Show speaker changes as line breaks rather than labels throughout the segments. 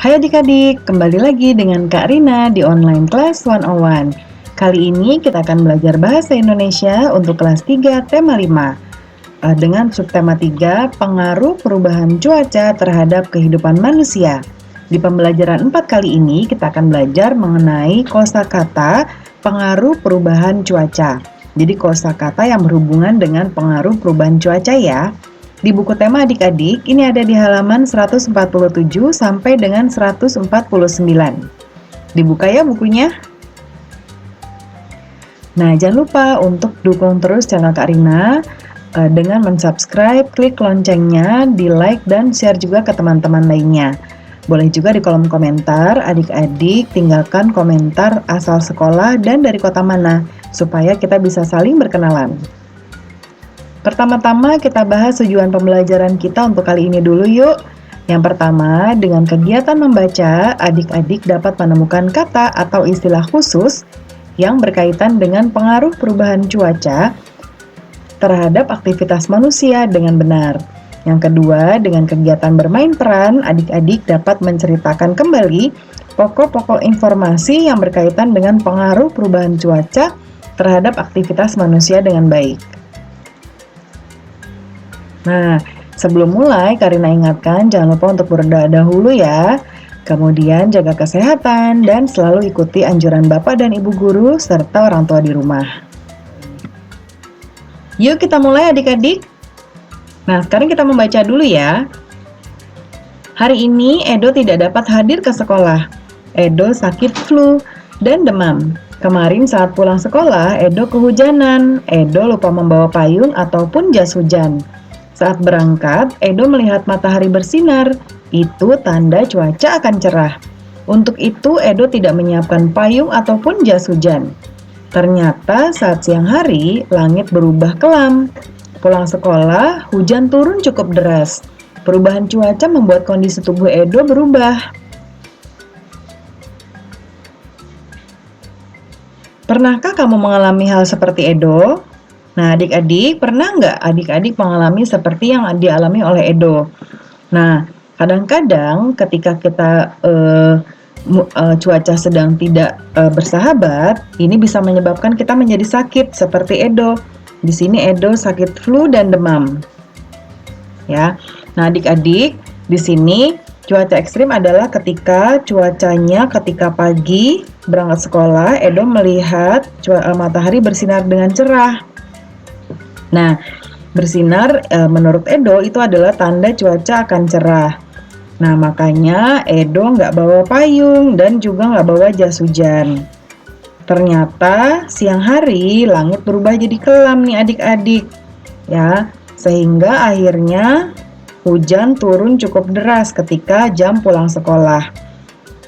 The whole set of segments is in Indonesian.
Hai adik-adik, kembali lagi dengan Kak Rina di Online Class 101. Kali ini kita akan belajar Bahasa Indonesia untuk kelas 3 tema 5 dengan subtema 3, pengaruh perubahan cuaca terhadap kehidupan manusia. Di pembelajaran 4 kali ini kita akan belajar mengenai kosakata pengaruh perubahan cuaca. Jadi kosakata yang berhubungan dengan pengaruh perubahan cuaca ya. Di buku tema adik-adik, ini ada di halaman 147 sampai dengan 149. Dibuka ya bukunya. Nah, jangan lupa untuk dukung terus channel Kak Rina dengan mensubscribe, klik loncengnya, di like, dan share juga ke teman-teman lainnya. Boleh juga di kolom komentar, adik-adik tinggalkan komentar asal sekolah dan dari kota mana, supaya kita bisa saling berkenalan. Pertama-tama kita bahas tujuan pembelajaran kita untuk kali ini dulu yuk. Yang pertama, dengan kegiatan membaca, adik-adik dapat menemukan kata atau istilah khusus yang berkaitan dengan pengaruh perubahan cuaca terhadap aktivitas manusia dengan benar. Yang kedua, dengan kegiatan bermain peran, adik-adik dapat menceritakan kembali pokok-pokok informasi yang berkaitan dengan pengaruh perubahan cuaca terhadap aktivitas manusia dengan baik. Nah, sebelum mulai, Karina ingatkan jangan lupa untuk berdoa dahulu ya. Kemudian jaga kesehatan dan selalu ikuti anjuran Bapak dan Ibu guru serta orang tua di rumah. Yuk kita mulai adik-adik. Nah, sekarang kita membaca dulu ya. Hari ini Edo tidak dapat hadir ke sekolah. Edo sakit flu dan demam. Kemarin saat pulang sekolah, Edo kehujanan. Edo lupa membawa payung ataupun jas hujan. Saat berangkat, Edo melihat matahari bersinar. Itu tanda cuaca akan cerah. Untuk itu, Edo tidak menyiapkan payung ataupun jas hujan. Ternyata saat siang hari, langit berubah kelam. Pulang sekolah, hujan turun cukup deras. Perubahan cuaca membuat kondisi tubuh Edo berubah. Pernahkah kamu mengalami hal seperti Edo? Nah, adik-adik, pernah nggak adik-adik mengalami seperti yang dialami oleh Edo? Nah, kadang-kadang ketika kita cuaca sedang tidak bersahabat, ini bisa menyebabkan kita menjadi sakit seperti Edo. Di sini Edo sakit flu dan demam. Ya. Nah, adik-adik, di sini cuaca ekstrim adalah ketika cuacanya ketika pagi berangkat sekolah, Edo melihat matahari bersinar dengan cerah. Nah, bersinar menurut Edo itu adalah tanda cuaca akan cerah. Nah, makanya Edo nggak bawa payung dan juga nggak bawa jas hujan. Ternyata siang hari langit berubah jadi kelam nih adik-adik. Ya, sehingga akhirnya hujan turun cukup deras ketika jam pulang sekolah.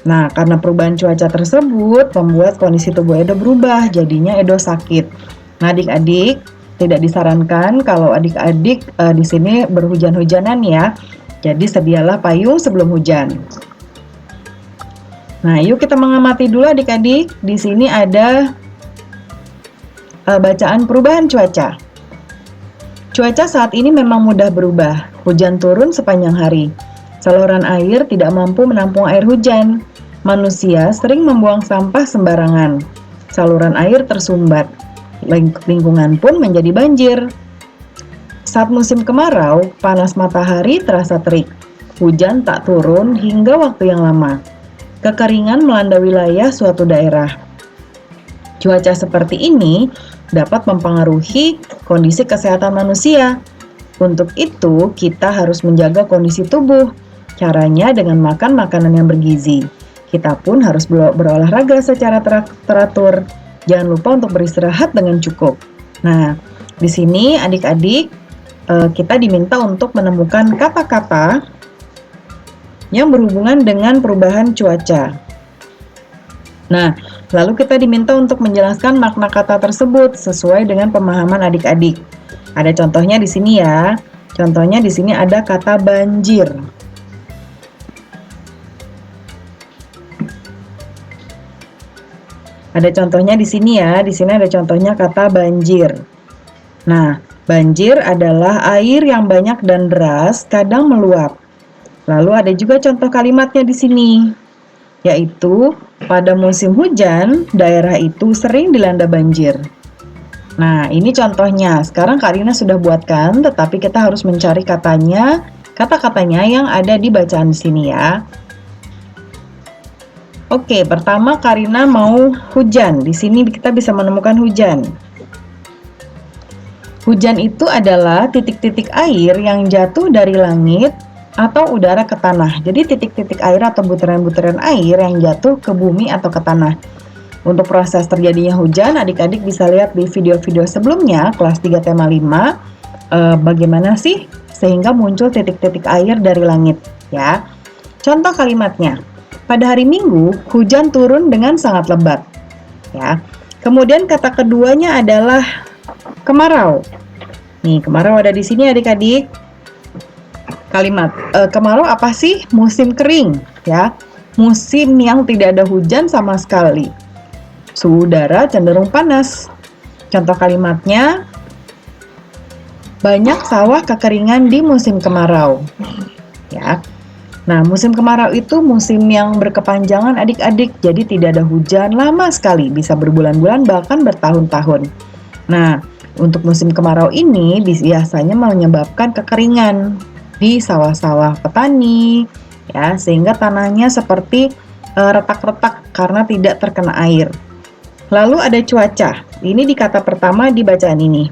Nah, karena perubahan cuaca tersebut membuat kondisi tubuh Edo berubah, jadinya Edo sakit. Nah, adik-adik, tidak disarankan kalau adik-adik di sini berhujan-hujanan ya. Jadi sedialah payung sebelum hujan. Nah, yuk kita mengamati dulu adik-adik. Di sini ada bacaan perubahan cuaca. Cuaca saat ini memang mudah berubah. Hujan turun sepanjang hari. Saluran air tidak mampu menampung air hujan. Manusia sering membuang sampah sembarangan. Saluran air tersumbat. Lingkungan pun menjadi banjir. Saat musim kemarau, panas matahari terasa terik. Hujan tak turun hingga waktu yang lama. Kekeringan melanda wilayah suatu daerah. Cuaca seperti ini dapat mempengaruhi kondisi kesehatan manusia. Untuk itu, kita harus menjaga kondisi tubuh. Caranya dengan makan makanan yang bergizi. Kita pun harus berolahraga secara teratur. Jangan lupa untuk beristirahat dengan cukup. Nah, di sini adik-adik kita diminta untuk menemukan kata-kata yang berhubungan dengan perubahan cuaca. Nah, lalu kita diminta untuk menjelaskan makna kata tersebut sesuai dengan pemahaman adik-adik. Ada contohnya di sini ya. Contohnya di sini ada kata banjir. Ada contohnya di sini ya. Di sini ada contohnya kata banjir. Nah, banjir adalah air yang banyak dan deras, kadang meluap. Lalu ada juga contoh kalimatnya di sini, yaitu pada musim hujan, daerah itu sering dilanda banjir. Nah, ini contohnya. Sekarang Kak Rina sudah buatkan, tetapi kita harus mencari kata-katanya yang ada di bacaan di sini ya. Oke, pertama Karina mau hujan. Di sini kita bisa menemukan hujan. Hujan itu adalah titik-titik air yang jatuh dari langit atau udara ke tanah. Jadi titik-titik air atau butiran-butiran air yang jatuh ke bumi atau ke tanah. Untuk proses terjadinya hujan, adik-adik bisa lihat di video-video sebelumnya, kelas 3 tema 5, bagaimana sih sehingga muncul titik-titik air dari langit, ya. Contoh kalimatnya, pada hari Minggu, hujan turun dengan sangat lebat, ya. Kemudian kata keduanya adalah kemarau. Nih, kemarau ada di sini adik-adik. Kalimat, kemarau apa sih? Musim kering, ya. Musim yang tidak ada hujan sama sekali. Suhu udara cenderung panas. Contoh kalimatnya, banyak sawah kekeringan di musim kemarau. Ya. Nah, musim kemarau itu musim yang berkepanjangan adik-adik, jadi tidak ada hujan lama sekali, bisa berbulan-bulan bahkan bertahun-tahun. Nah, untuk musim kemarau ini biasanya menyebabkan kekeringan di sawah-sawah petani, ya, sehingga tanahnya seperti retak-retak karena tidak terkena air. Lalu ada cuaca. Ini di kata pertama di bacaan ini.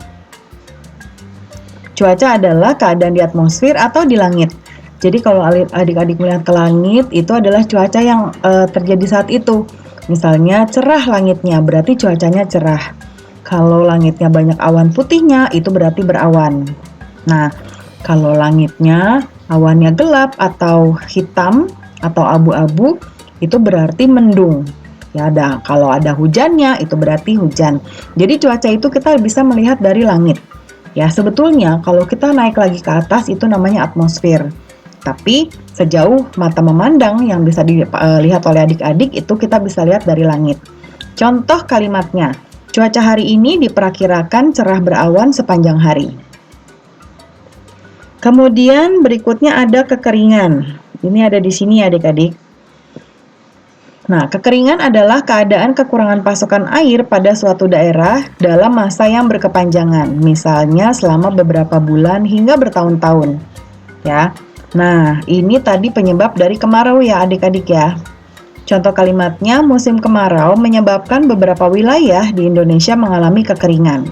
Cuaca adalah keadaan di atmosfer atau di langit. Jadi kalau adik-adik melihat ke langit, itu adalah cuaca yang terjadi saat itu. Misalnya cerah langitnya, berarti cuacanya cerah. Kalau langitnya banyak awan putihnya, itu berarti berawan. Nah, kalau langitnya awannya gelap atau hitam atau abu-abu, itu berarti mendung. Ya, kalau ada hujannya itu berarti hujan. Jadi cuaca itu kita bisa melihat dari langit. Ya, sebetulnya kalau kita naik lagi ke atas itu namanya atmosfer. Tapi sejauh mata memandang yang bisa dilihat oleh adik-adik itu kita bisa lihat dari langit. Contoh kalimatnya, cuaca hari ini diperkirakan cerah berawan sepanjang hari. Kemudian berikutnya ada kekeringan. Ini ada di sini adik-adik. Nah, kekeringan adalah keadaan kekurangan pasokan air pada suatu daerah dalam masa yang berkepanjangan, misalnya selama beberapa bulan hingga bertahun-tahun. Ya. Nah, ini tadi penyebab dari kemarau ya adik-adik ya. Contoh kalimatnya, musim kemarau menyebabkan beberapa wilayah di Indonesia mengalami kekeringan.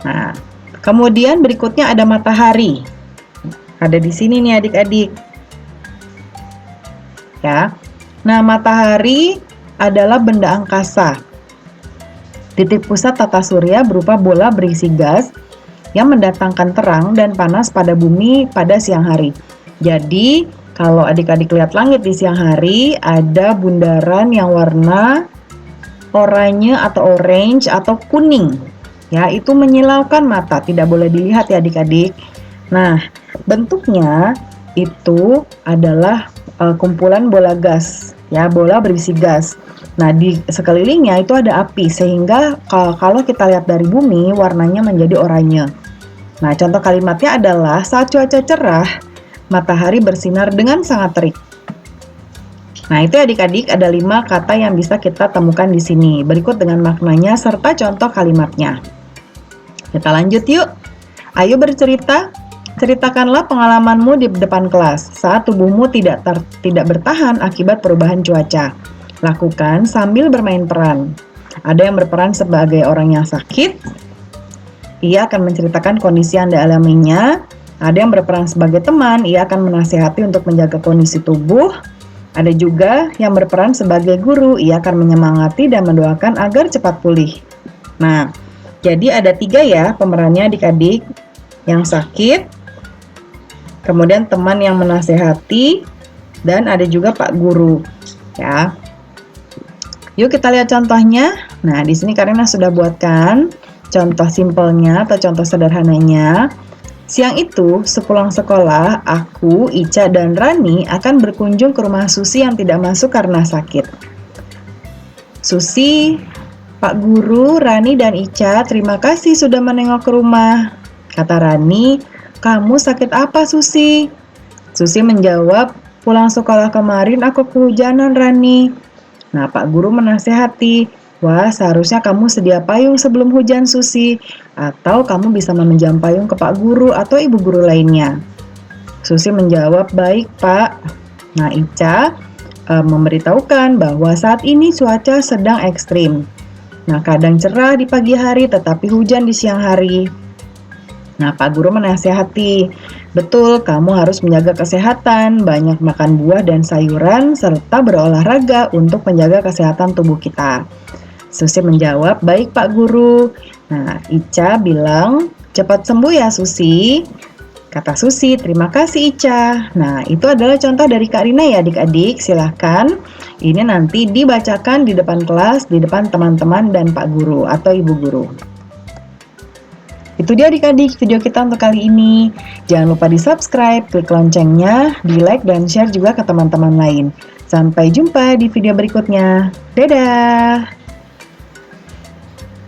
Nah, kemudian berikutnya ada matahari. Ada di sini nih adik-adik. Ya. Nah, matahari adalah benda angkasa. Titik pusat tata surya berupa bola berisi gas yang mendatangkan terang dan panas pada bumi pada siang hari. Jadi, kalau adik-adik lihat langit di siang hari, ada bundaran yang warna oranye atau orange atau kuning. Ya, itu menyilaukan mata, tidak boleh dilihat ya adik-adik. Nah, bentuknya itu adalah kumpulan bola gas, ya, bola berisi gas. Nah, di sekelilingnya itu ada api, sehingga kalau kita lihat dari bumi, warnanya menjadi oranye. Nah, contoh kalimatnya adalah saat cuaca cerah, matahari bersinar dengan sangat terik. Nah, itu adik-adik ada 5 kata yang bisa kita temukan di sini. Berikut dengan maknanya serta contoh kalimatnya. Kita lanjut yuk. Ayo bercerita. Ceritakanlah pengalamanmu di depan kelas saat tubuhmu tidak bertahan akibat perubahan cuaca. Lakukan sambil bermain peran. Ada yang berperan sebagai orang yang sakit. Ia akan menceritakan kondisi yang dialaminya. Ada yang berperan sebagai teman. Ia akan menasihati untuk menjaga kondisi tubuh. Ada juga yang berperan sebagai guru. Ia akan menyemangati dan mendoakan agar cepat pulih. Nah, jadi ada 3 ya pemerannya adik-adik. Yang sakit, kemudian teman yang menasehati, dan ada juga Pak Guru, ya. Yuk kita lihat contohnya. Nah, di sini Karina sudah buatkan contoh simpelnya atau contoh sederhananya. Siang itu, sepulang sekolah, aku, Ica, dan Rani akan berkunjung ke rumah Susi yang tidak masuk karena sakit. Susi, Pak Guru, Rani, dan Ica, terima kasih sudah menengok ke rumah. Kata Rani, kamu sakit apa, Susi? Susi menjawab, pulang sekolah kemarin aku kehujanan, Rani. Nah, Pak Guru menasehati, wah seharusnya kamu sedia payung sebelum hujan, Susi. Atau kamu bisa meminjam payung ke Pak Guru atau Ibu Guru lainnya. Susi menjawab, baik Pak. Nah, Ica memberitahukan bahwa saat ini cuaca sedang ekstrim. Nah, kadang cerah di pagi hari tetapi hujan di siang hari. Nah, Pak Guru menasehati, betul kamu harus menjaga kesehatan, banyak makan buah dan sayuran, serta berolahraga untuk menjaga kesehatan tubuh kita. Susi menjawab, baik Pak Guru. Nah, Ica bilang, cepat sembuh ya Susi. Kata Susi, terima kasih Ica. Nah, itu adalah contoh dari Kak Rina ya adik-adik. Silahkan, ini nanti dibacakan di depan kelas, di depan teman-teman dan Pak Guru atau Ibu Guru. Itu dia adik-adik video kita untuk kali ini. Jangan lupa di subscribe, klik loncengnya, di like dan share juga ke teman-teman lain. Sampai jumpa di video berikutnya. Dadah!